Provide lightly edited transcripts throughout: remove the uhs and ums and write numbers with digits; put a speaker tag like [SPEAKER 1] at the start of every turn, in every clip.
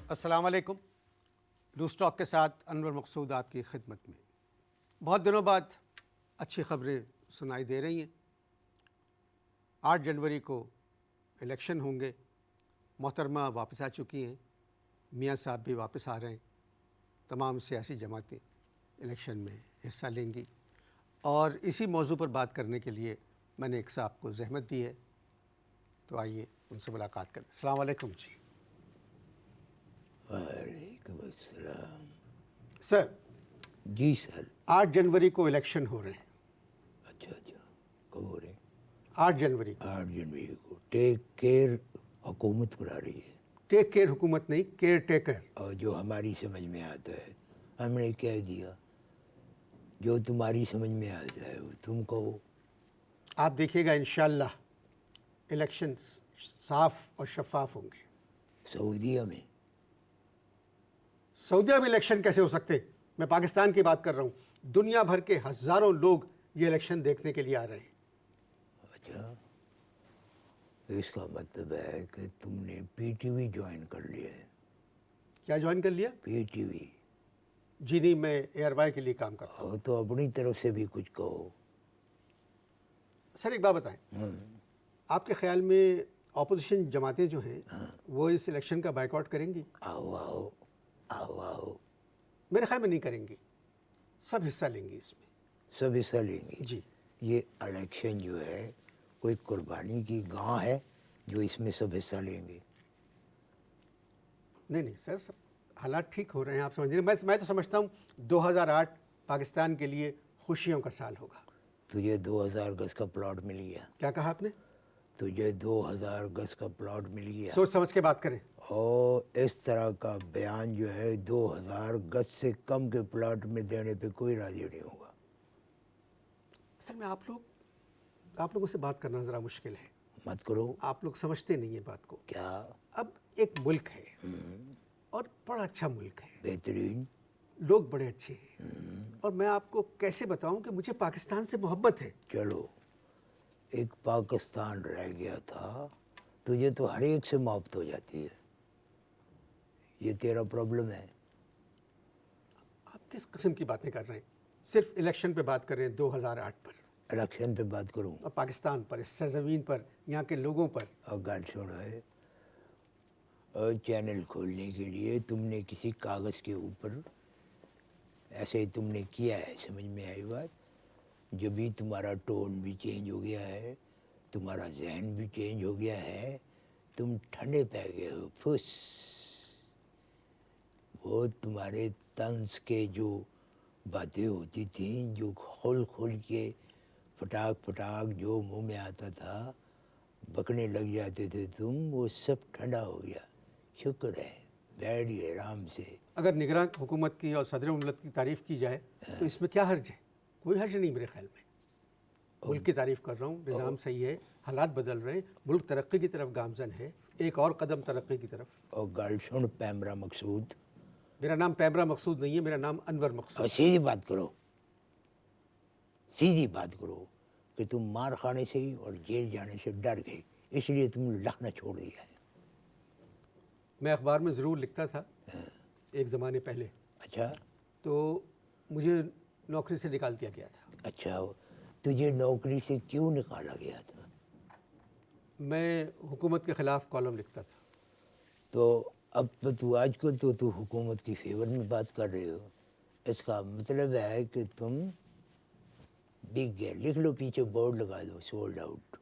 [SPEAKER 1] السلام علیکم. News talk کے ساتھ انور مقصود آپ کی خدمت میں. بہت دنوں بعد اچھی خبریں سنائی دے رہی ہیں. 8 جنوری کو الیکشن ہوں گے. محترمہ واپس آ چکی ہیں, میاں صاحب بھی واپس آ رہے ہیں. تمام سیاسی جماعتیں الیکشن میں حصہ لیں گی, اور اسی موضوع پر بات کرنے کے لیے میں نے ایک صاحب کو زحمت دی ہے, تو آئیے ان سے ملاقات کریں. السلام علیکم جی.
[SPEAKER 2] وعلیکم السلام.
[SPEAKER 1] سر,
[SPEAKER 2] جی سر.
[SPEAKER 1] 8 جنوری کو الیکشن ہو رہے ہیں.
[SPEAKER 2] اچھا کب ہو رہے ہیں؟
[SPEAKER 1] 8 جنوری کو.
[SPEAKER 2] 8 جنوری کو. ٹیک کیئر حکومت کرا رہی ہے.
[SPEAKER 1] ٹیک کیئر حکومت نہیں, کیئر ٹیکر.
[SPEAKER 2] اور جو ہماری سمجھ میں آتا ہے ہم نے کہہ دیا, جو تمہاری سمجھ میں آ جائے وہ تم کہو.
[SPEAKER 1] آپ دیکھیے گا انشاءاللہ الیکشن صاف اور شفاف ہوں گے.
[SPEAKER 2] سعودیہ میں
[SPEAKER 1] سعودیہ میں الیکشن کیسے ہو سکتے؟ میں پاکستان کی بات کر رہا ہوں. دنیا بھر کے ہزاروں لوگ یہ الیکشن دیکھنے کے لیے آ رہے ہیں.
[SPEAKER 2] اچھا, تو اس کا مطلب ہے کہ تم نے پی ٹی وی جوائن کر لیا ہے.
[SPEAKER 1] کیا جوائن کر لیا؟
[SPEAKER 2] P T V.
[SPEAKER 1] جی نہیں, میں ایئر وائی کے لیے کام کرتا ہوں.
[SPEAKER 2] اور تو اپنی طرف سے بھی کچھ کہو.
[SPEAKER 1] سر ایک بات بتائیں, آپ کے خیال میں اپوزیشن جماعتیں جو ہیں وہ اس الیکشن کا بائیکاٹ کریں گی؟
[SPEAKER 2] آؤ آؤ آؤ آؤ.
[SPEAKER 1] میرے خیال میں نہیں کریں گی. سب حصہ لیں گے اس میں.
[SPEAKER 2] سب حصہ لیں گے.
[SPEAKER 1] جی.
[SPEAKER 2] یہ الیکشن جو ہے کوئی قربانی کی گاہ ہے جو اس میں سب حصہ لیں گے؟
[SPEAKER 1] نہیں سر, سب حالات ٹھیک ہو رہے ہیں, آپ سمجھ رہے ہیں. میں تو سمجھتا ہوں 2008 پاکستان کے لیے خوشیوں کا سال ہوگا.
[SPEAKER 2] تجھے 2000 گز کا پلاٹ مل گیا.
[SPEAKER 1] کیا کہا آپ نے؟
[SPEAKER 2] تجھے 2000 گز کا پلاٹ مل گیا.
[SPEAKER 1] سوچ سمجھ کے بات کریں.
[SPEAKER 2] اور اس طرح کا بیان جو ہے 2000 گز سے کم کے پلاٹ میں دینے پہ کوئی راضی نہیں ہوگا.
[SPEAKER 1] اصل میں آپ لوگوں سے بات کرنا ذرا مشکل ہے.
[SPEAKER 2] مت کرو.
[SPEAKER 1] آپ لوگ سمجھتے نہیں ہیں بات کو.
[SPEAKER 2] کیا؟
[SPEAKER 1] اب ایک ملک ہے اور بڑا اچھا ملک ہے,
[SPEAKER 2] بہترین.
[SPEAKER 1] لوگ بڑے اچھے ہیں, اور میں آپ کو کیسے بتاؤں کہ مجھے پاکستان سے محبت ہے.
[SPEAKER 2] چلو, ایک پاکستان رہ گیا تھا, تجھے تو ہر ایک سے محبت ہو جاتی ہے. یہ تیرا پرابلم ہے.
[SPEAKER 1] آپ کس قسم کی باتیں کر رہے ہیں؟ صرف الیکشن پہ بات کر رہے ہیں 2008 پر.
[SPEAKER 2] الیکشن پہ بات کروں
[SPEAKER 1] اور پاکستان پر, اس سرزمین پر, یہاں کے لوگوں پر.
[SPEAKER 2] اور گال چھوڑو ہے. اور چینل کھولنے کے لیے تم نے کسی کاغذ کے اوپر ایسے تم نے کیا ہے, سمجھ میں آئی بات؟ جبھی تمہارا ٹون بھی چینج ہو گیا ہے, تمہارا ذہن بھی چینج ہو گیا ہے, تم ٹھنڈے پہ گئے ہو. پھس. وہ تمہارے طنز کے جو باتیں ہوتی تھیں, جو کھول کے پٹاک جو منہ میں آتا تھا, بکنے لگ جاتے تھے تم, وہ سب ٹھنڈا ہو گیا. شکر ہے, بیٹھیے آرام سے.
[SPEAKER 1] اگر نگراں حکومت کی اور صدر مملکت کی تعریف کی جائے تو اس میں کیا حرج ہے؟ کوئی حرج نہیں میرے خیال میں. ملک کی تعریف کر رہا ہوں, نظام صحیح ہے, حالات بدل رہے ہیں, ملک ترقی کی طرف گامزن ہے, ایک اور قدم ترقی کی طرف.
[SPEAKER 2] اور گال سن پیمرا مقصود.
[SPEAKER 1] میرا نام پیمرا مقصود نہیں ہے, میرا نام انور مقصود.
[SPEAKER 2] اور سیدھی بات کرو, سیدھی بات کرو کہ تم مار کھانے سے اور جیل جانے سے ڈر گئے, اس لیے تم لکھنا چھوڑ دیا ہے.
[SPEAKER 1] میں اخبار میں ضرور لکھتا تھا ایک زمانے پہلے.
[SPEAKER 2] اچھا.
[SPEAKER 1] تو مجھے نوکری سے نکال دیا گیا تھا.
[SPEAKER 2] اچھا, تجھے نوکری سے کیوں نکالا گیا تھا؟
[SPEAKER 1] میں حکومت کے خلاف کالم لکھتا تھا.
[SPEAKER 2] تو اب تو آج کل تو حکومت کی فیور میں بات کر رہے ہو. اس کا مطلب ہے کہ تم بک گئے. لکھ لو, پیچھے بورڈ لگا دو, سولڈ آؤٹ.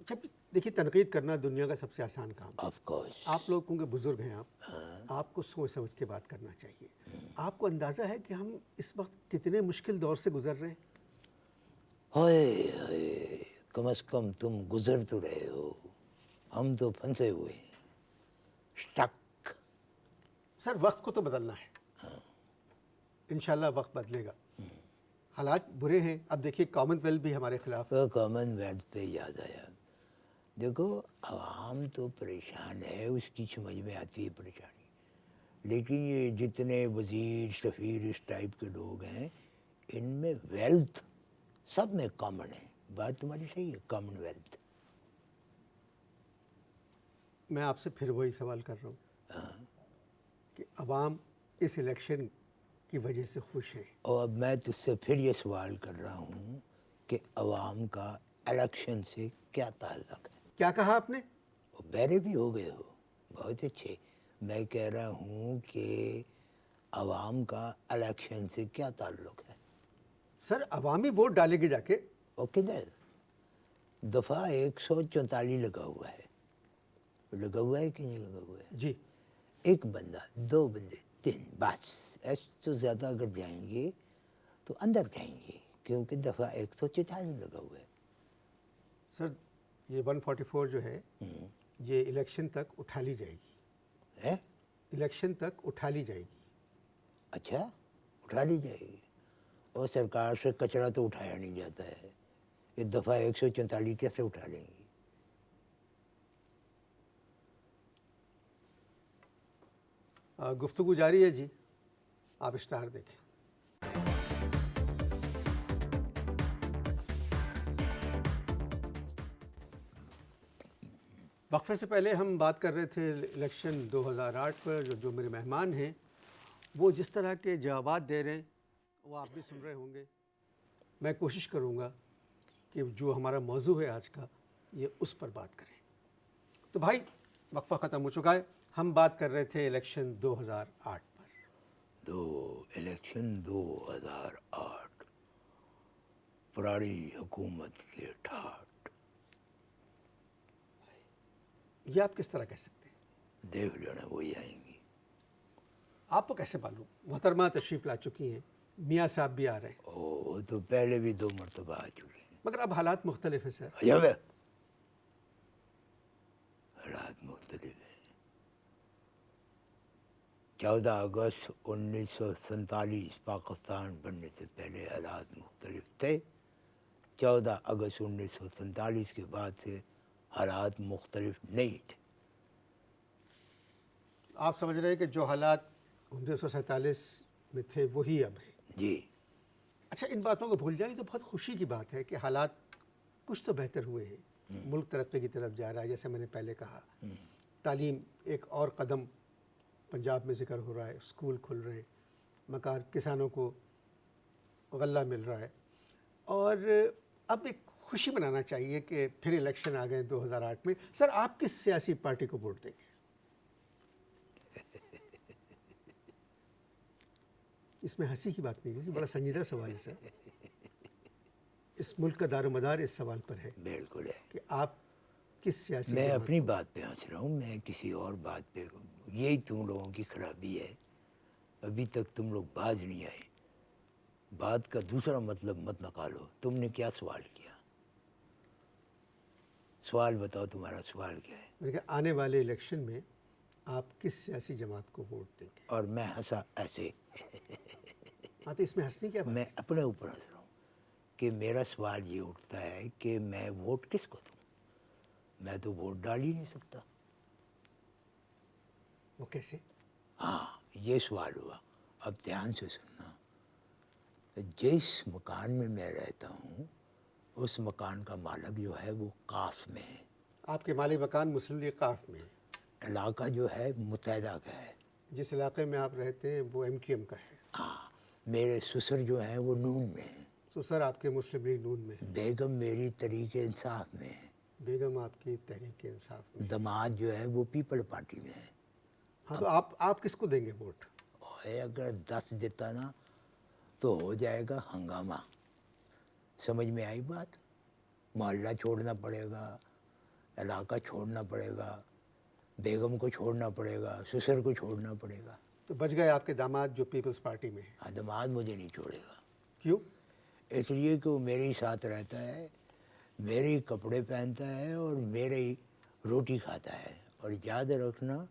[SPEAKER 1] جب دیکھیے, تنقید کرنا دنیا کا سب سے آسان کام ہے.
[SPEAKER 2] Of course.
[SPEAKER 1] آپ لوگ کیونکہ بزرگ ہیں, آپ کو سوچ سمجھ کے بات کرنا چاہیے. آپ کو اندازہ ہے کہ ہم اس وقت کتنے مشکل دور سے گزر رہے ہیں؟
[SPEAKER 2] ہائے, کم از کم تم گزر تو رہے ہو, ہم تو پھنسے ہوئے ہیں, اسٹک.
[SPEAKER 1] سر وقت کو تو بدلنا ہے, انشاءاللہ وقت بدلے گا. حالات برے ہیں. اب دیکھیے کامن ویلتھ بھی ہمارے خلاف.
[SPEAKER 2] کامن ویلتھ پہ یاد آیا, دیکھو عوام تو پریشان ہے, اس کی سمجھ میں آتی ہے پریشانی, لیکن یہ جتنے وزیر سفیر اس ٹائپ کے لوگ ہیں, ان میں ویلتھ سب میں کامن ہے. بات تمہاری صحیح ہے, کامن ویلتھ.
[SPEAKER 1] میں آپ سے پھر وہی سوال کر رہا ہوں, عوام اس الیکشن کی وجہ سے خوش ہیں.
[SPEAKER 2] اور اب میں تجھ سے پھر یہ سوال کر رہا ہوں کہ عوام کا الیکشن سے کیا تعلق ہے؟
[SPEAKER 1] کیا کہا آپ نے؟
[SPEAKER 2] وہ بہرے بھی ہو گئے ہو، بہت اچھے. میں کہہ رہا ہوں کہ عوام کا الیکشن سے کیا تعلق ہے؟
[SPEAKER 1] سر عوامی ووٹ ڈالیں گے جا کے.
[SPEAKER 2] وہ کدھر؟ دفعہ 144 لگا ہوا ہے. لگا ہوا ہے کہ نہیں لگا ہوا ہے؟
[SPEAKER 1] جی.
[SPEAKER 2] ایک بندہ، دو بندے، تین، بس اس تو زیادہ اگر جائیں گے تو اندر جائیں گے، کیونکہ دفعہ 144 لگا ہوا ہے.
[SPEAKER 1] سر یہ 144 جو ہے یہ الیکشن تک اٹھا لی جائے گی.
[SPEAKER 2] ہے؟
[SPEAKER 1] الیکشن تک اٹھا لی جائے گی.
[SPEAKER 2] اچھا، اٹھا لی جائے گی. اور سرکار سے کچرا تو اٹھایا نہیں جاتا ہے، یہ دفعہ 144 کیسے اٹھا لیں گی؟
[SPEAKER 1] گفتگو جاری ہے جی، آپ اشتہار دیکھیں. وقفے سے پہلے ہم بات کر رہے تھے الیکشن 2008 پر. جو میرے مہمان ہیں وہ جس طرح کے جوابات دے رہے ہیں وہ آپ بھی سن رہے ہوں گے. میں کوشش کروں گا کہ جو ہمارا موضوع ہے آج کا یہ اس پر بات کریں. تو بھائی وقفہ ختم ہو چکا ہے، ہم بات کر رہے تھے الیکشن 2008 پر.
[SPEAKER 2] الیکشن 2008 پرانی حکومت کے ٹھاٹ.
[SPEAKER 1] یہ آپ کس طرح کہہ سکتے ہیں؟
[SPEAKER 2] دیکھ لینا وہی آئیں گی.
[SPEAKER 1] آپ کو کیسے معلوم؟ محترمہ تشریف لا چکی ہیں، میاں صاحب بھی آ رہے ہیں.
[SPEAKER 2] وہ تو پہلے بھی 2 مرتبہ آ چکے ہیں.
[SPEAKER 1] مگر اب حالات مختلف ہیں سر.
[SPEAKER 2] عجب ہے، حالات مختلف ہیں. 14 اگست 1947 پاکستان بننے سے پہلے حالات مختلف تھے. 14 اگست 1947 کے بعد سے حالات مختلف نہیں تھے.
[SPEAKER 1] آپ سمجھ رہے ہیں کہ جو حالات 1947 میں تھے وہی اب ہیں.
[SPEAKER 2] جی.
[SPEAKER 1] اچھا، ان باتوں کو بھول جائیں تو بہت خوشی کی بات ہے کہ حالات کچھ تو بہتر ہوئے ہیں. ملک ترقی کی طرف جا رہا ہے، جیسے میں نے پہلے کہا. تعلیم ایک اور قدم پنجاب میں ذکر ہو رہا ہے، اسکول کھل رہے ہیں، مکان کسانوں کو غلہ مل رہا ہے. اور اب ایک خوشی منانا چاہیے کہ پھر الیکشن آ گئے 2008 میں. سر آپ کس سیاسی پارٹی کو ووٹ دیں گے؟ اس میں ہنسی کی بات نہیں ہے، بڑا سنجیدہ سوال ہے سر. اس ملک کا دار و مدار اس سوال پر ہے
[SPEAKER 2] بالکل ہے.
[SPEAKER 1] کہ آپ کس سیاسی
[SPEAKER 2] میں
[SPEAKER 1] جماعت
[SPEAKER 2] اپنی بات پہ ہنس رہا ہوں، میں کسی اور بات پہ. یہی تم لوگوں کی خرابی ہے، ابھی تک تم لوگ باز نہیں آئے. بات کا دوسرا مطلب مت نکالو. تم نے کیا سوال کیا؟ سوال بتاؤ، تمہارا سوال کیا ہے؟
[SPEAKER 1] میں نے کہا آنے والے الیکشن میں آپ کس سیاسی جماعت کو ووٹ دیں گے؟
[SPEAKER 2] اور میں ہنسا ایسے.
[SPEAKER 1] ہاں تو اس میں ہنسنے کیا بات
[SPEAKER 2] میں
[SPEAKER 1] ہے؟
[SPEAKER 2] اپنے اوپر ہنس رہا ہوں کہ میرا سوال یہ اٹھتا ہے کہ میں ووٹ کس کو دوں؟ میں تو ووٹ ڈال ہی نہیں سکتا.
[SPEAKER 1] وہ کیسے؟
[SPEAKER 2] ہاں، یہ سوال ہوا. اب دھیان سے سننا. جس مکان میں میں رہتا ہوں اس مکان کا مالک جو ہے وہ قاف میں ہے.
[SPEAKER 1] آپ کے مالی مکان مسلم لیگ قاف میں ہے.
[SPEAKER 2] علاقہ جو ہے متحدہ کا ہے.
[SPEAKER 1] جس علاقے میں آپ رہتے ہیں وہ MQM کا ہے.
[SPEAKER 2] ہاں، میرے سسر جو ہیں وہ نون میں ہیں.
[SPEAKER 1] تو سر آپ کے مسلم لیگ نون میں ہے.
[SPEAKER 2] بیگم میری تحریک انصاف میں ہے.
[SPEAKER 1] بیگم آپ کی تحریک انصاف میں.
[SPEAKER 2] دماد جو ہے وہ پیپل پارٹی میں ہے.
[SPEAKER 1] ہاں تو آپ کس کو دیں گے ووٹ؟
[SPEAKER 2] اور اگر 10 دیتا نا تو ہو جائے گا ہنگامہ. سمجھ میں آئی بات؟ محلہ چھوڑنا پڑے گا، علاقہ چھوڑنا پڑے گا، بیگم کو چھوڑنا پڑے گا، سسر کو چھوڑنا پڑے گا.
[SPEAKER 1] تو بچ گئے آپ کے داماد جو پیپلز پارٹی میں ہے.
[SPEAKER 2] ہاں، دماد مجھے نہیں چھوڑے گا.
[SPEAKER 1] کیوں؟
[SPEAKER 2] اس لیے کہ وہ میرے ہی ساتھ رہتا ہے، میرے ہی کپڑے پہنتا ہے اور میرے ہی روٹی کھاتا ہے. اور یاد رکھنا،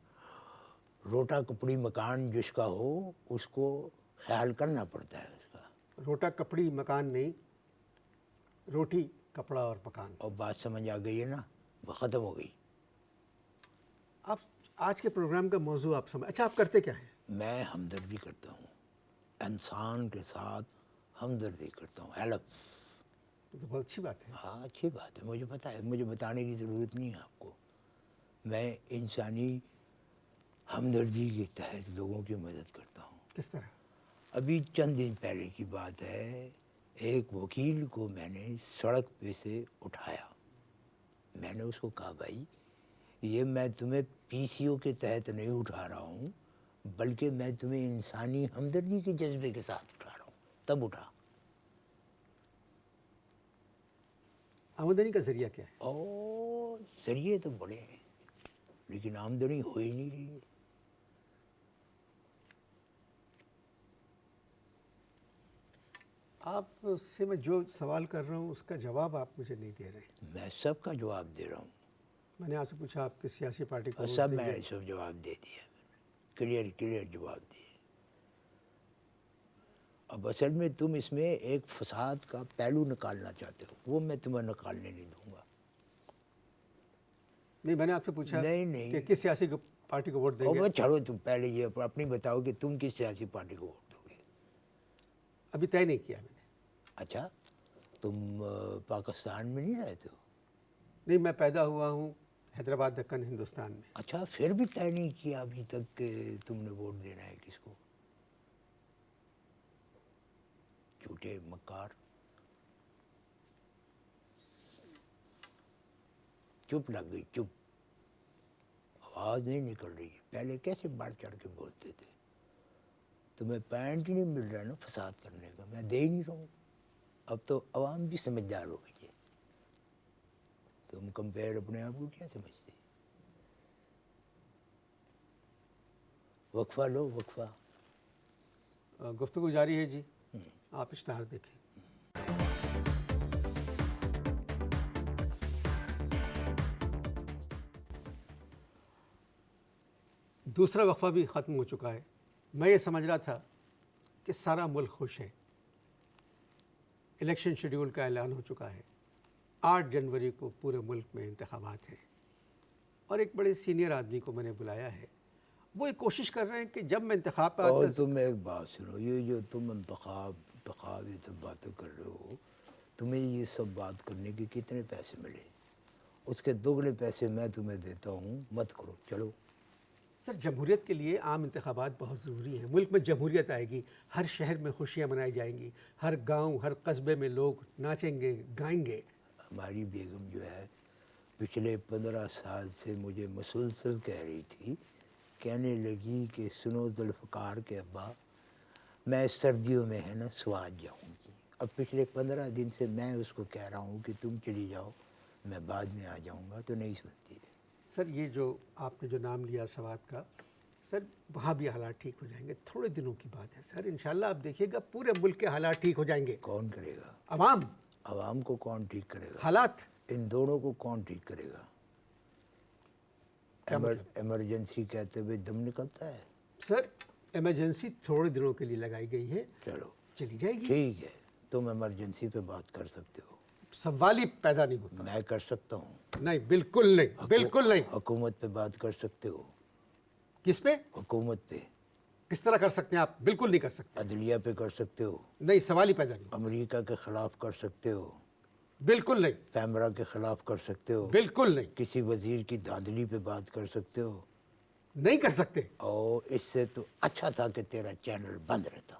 [SPEAKER 2] روٹا کپڑی مکان جس کا ہو اس کو خیال کرنا پڑتا ہے اس کا.
[SPEAKER 1] روٹا کپڑی مکان نہیں، روٹی کپڑا اور مکان.
[SPEAKER 2] اور بات سمجھ آ گئی ہے نا؟ وہ ختم ہو گئی.
[SPEAKER 1] آپ آج کے پروگرام کا موضوع آپ سمجھ. اچھا، آپ کرتے کیا ہیں؟
[SPEAKER 2] میں ہمدردی کرتا ہوں، انسان کے ساتھ ہمدردی کرتا ہوں. ہیلپ.
[SPEAKER 1] یہ تو بہت اچھی بات ہے.
[SPEAKER 2] ہاں، اچھی بات ہے، مجھے پتہ ہے، مجھے بتانے کی ضرورت نہیں ہے آپ کو. میں انسانی ہمدردی کے تحت لوگوں کی مدد کرتا ہوں.
[SPEAKER 1] کس طرح؟
[SPEAKER 2] ابھی چند دن پہلے کی بات ہے، ایک وکیل کو میں نے سڑک پہ سے اٹھایا. میں نے اس کو کہا بھائی یہ میں تمہیں پی سی او کے تحت نہیں اٹھا رہا ہوں، بلکہ میں تمہیں انسانی ہمدردی کے جذبے کے ساتھ اٹھا رہا ہوں. تب اٹھا.
[SPEAKER 1] آمدنی کا ذریعہ کیا ہے؟
[SPEAKER 2] اور ذریعے تو بڑے ہیں لیکن آمدنی ہو ہی نہیں رہی ہے.
[SPEAKER 1] آپ سے میں جو سوال کر رہا ہوں اس کا جواب آپ مجھے نہیں دے رہے.
[SPEAKER 2] میں سب کا جواب دے رہا ہوں.
[SPEAKER 1] میں نے آپ سے پوچھا آپ کس سیاسی پارٹی کو
[SPEAKER 2] اور
[SPEAKER 1] ووٹ
[SPEAKER 2] سب
[SPEAKER 1] دیں
[SPEAKER 2] میں
[SPEAKER 1] گے؟
[SPEAKER 2] نے سب جواب دے دیا. کلیئر جواب دیے. اب اصل میں تم اس میں ایک فساد کا پہلو نکالنا چاہتے ہو، وہ میں تمہیں نکالنے نہیں دوں گا.
[SPEAKER 1] نہیں، میں نے آپ سے پوچھا
[SPEAKER 2] نہیں.
[SPEAKER 1] کہ کس سیاسی پارٹی کو ووٹ دیں
[SPEAKER 2] اور
[SPEAKER 1] گے.
[SPEAKER 2] وہ چھوڑو، تم پہلے یہ اپنی بتاؤ کہ تم کس سیاسی پارٹی کو ووٹ دو گے.
[SPEAKER 1] ابھی طے نہیں کیا میں نے.
[SPEAKER 2] اچھا، تم پاکستان میں نہیں رہتے ہو؟
[SPEAKER 1] نہیں، میں پیدا ہوا ہوں حیدرآباد دکن ہندوستان میں.
[SPEAKER 2] اچھا، پھر بھی طے نہیں کیا ابھی تک کہ تم نے ووٹ دینا ہے کس کو. جھوٹے مکار. چپ لگ گئی، چپ. آواز نہیں نکل رہی ہے. پہلے کیسے بڑھ چڑھ کے بولتے تھے. تمہیں پینٹ ہی نہیں مل رہا ہے نا فساد کرنے کا. میں دے ہی نہیں رہا ہوں. اب تو عوام بھی سمجھدار ہو گئی ہے. تم کمپیئر اپنے آپ کو کیا سمجھتے؟ وقفہ لو، وقفہ.
[SPEAKER 1] گفتگو جاری ہے جی. آپ اشتہار دیکھیں. دوسرا وقفہ بھی ختم ہو چکا ہے. میں یہ سمجھ رہا تھا کہ سارا ملک خوش ہے. الیکشن شیڈیول کا اعلان ہو چکا ہے. 8 جنوری کو پورے ملک میں انتخابات ہیں اور ایک بڑے سینئر آدمی کو میں نے بلایا ہے. وہ یہ کوشش کر رہے ہیں کہ جب میں انتخاب پہ
[SPEAKER 2] اور تم ایک بات سنو، یہ جو تم انتخاب یہ سب باتیں کر رہے ہو، تمہیں یہ سب بات کرنے کے کتنے پیسے ملے؟ اس کے دوگنے پیسے میں تمہیں دیتا ہوں. مت کرو، چلو.
[SPEAKER 1] سر، جمہوریت کے لیے عام انتخابات بہت ضروری ہیں. ملک میں جمہوریت آئے گی، ہر شہر میں خوشیاں منائی جائیں گی، ہر گاؤں ہر قصبے میں لوگ ناچیں گے، گائیں گے.
[SPEAKER 2] ہماری بیگم جو ہے پچھلے 15 سال سے مجھے مسلسل کہہ رہی تھی، کہنے لگی کہ سنو ذوالفقار کے ابا، میں سردیوں میں ہے نا سوات جاؤں گی. اب پچھلے 15 دن سے میں اس کو کہہ رہا ہوں کہ تم چلی جاؤ، میں بعد میں آ جاؤں گا، تو نہیں سنتی ہے.
[SPEAKER 1] سر، یہ جو آپ نے جو نام لیا سوات کا، سر وہاں بھی حالات ٹھیک ہو جائیں گے. تھوڑے دنوں کی بات ہے سر. انشاءاللہ آپ دیکھیے گا پورے ملک کے حالات ٹھیک ہو جائیں گے.
[SPEAKER 2] کون کرے گا؟
[SPEAKER 1] عوام.
[SPEAKER 2] عوام کو کون ٹھیک کرے گا؟
[SPEAKER 1] حالات.
[SPEAKER 2] ان دونوں کو کون ٹھیک کرے گا؟
[SPEAKER 1] کیا مطلب؟
[SPEAKER 2] ایمرجنسی کہتے ہوئے دم نکلتا ہے.
[SPEAKER 1] سر، ایمرجنسی تھوڑے دنوں کے لیے لگائی گئی ہے،
[SPEAKER 2] چلو
[SPEAKER 1] چلی جائے گی.
[SPEAKER 2] ٹھیک ہے، تم ایمرجنسی پہ بات کر سکتے ہو.
[SPEAKER 1] سوال ہی پیدا نہیں ہوتا.
[SPEAKER 2] میں کر سکتا ہوں.
[SPEAKER 1] نہیں، بالکل نہیں، بالکل نہیں.
[SPEAKER 2] حکومت پہ بات کر سکتے ہو.
[SPEAKER 1] کس پہ؟
[SPEAKER 2] حکومت پہ.
[SPEAKER 1] کس طرح کر سکتے ہیں آپ؟ بالکل نہیں کر سکتے.
[SPEAKER 2] عدلیہ پہ کر سکتے ہو.
[SPEAKER 1] نہیں، سوال ہی پیدا نہیں ہوتا.
[SPEAKER 2] امریکہ کے خلاف کر سکتے ہو.
[SPEAKER 1] بالکل نہیں.
[SPEAKER 2] پیمرا کے خلاف کر سکتے ہو.
[SPEAKER 1] بالکل نہیں.
[SPEAKER 2] کسی وزیر کی دھاندلی پہ بات کر سکتے ہو.
[SPEAKER 1] نہیں کر سکتے.
[SPEAKER 2] اور اس سے تو اچھا تھا کہ تیرا چینل بند رہتا.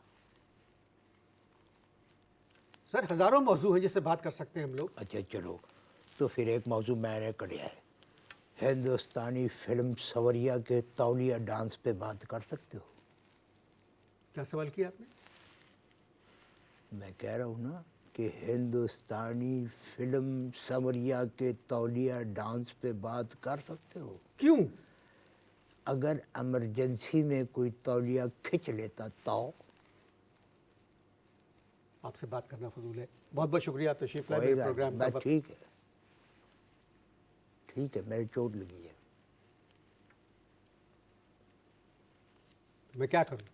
[SPEAKER 1] سر، ہزاروں موضوع ہیں جس سے بات کر سکتے ہیں ہم لوگ.
[SPEAKER 2] اچھا چلو، تو پھر ایک موضوع میں نے کڑیا ہے. ہندوستانی فلم سوریا کے تولیہ ڈانس پہ بات کر سکتے ہو.
[SPEAKER 1] کیا سوال کیا آپ نے؟
[SPEAKER 2] میں کہہ رہا ہوں نا کہ ہندوستانی فلم سوریا کے تولیہ ڈانس پہ بات کر سکتے ہو.
[SPEAKER 1] کیوں؟
[SPEAKER 2] اگر ایمرجنسی میں کوئی تولیہ کھچ لیتا تو.
[SPEAKER 1] آپ سے بات کرنا فضول ہے. بہت بہت شکریہ، آپ تشریف لائے
[SPEAKER 2] کوئی
[SPEAKER 1] میرے
[SPEAKER 2] بات
[SPEAKER 1] پروگرام
[SPEAKER 2] نہیں،
[SPEAKER 1] کا.
[SPEAKER 2] ٹھیک ہے، میری چوٹ لگی ہے.
[SPEAKER 1] میں کیا کروں؟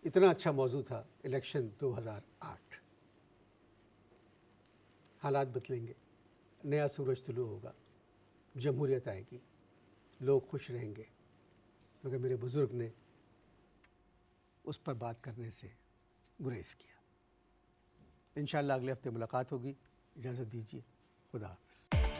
[SPEAKER 1] اتنا اچھا موضوع تھا الیکشن 2008. حالات بدلیں گے، نیا سورج طلوع ہوگا، جمہوریت آئے گی، لوگ خوش رہیں گے. مگر میرے بزرگ نے اس پر بات کرنے سے گریز کیا. انشاءاللہ اگلے ہفتے ملاقات ہوگی. اجازت دیجیے. خدا حافظ.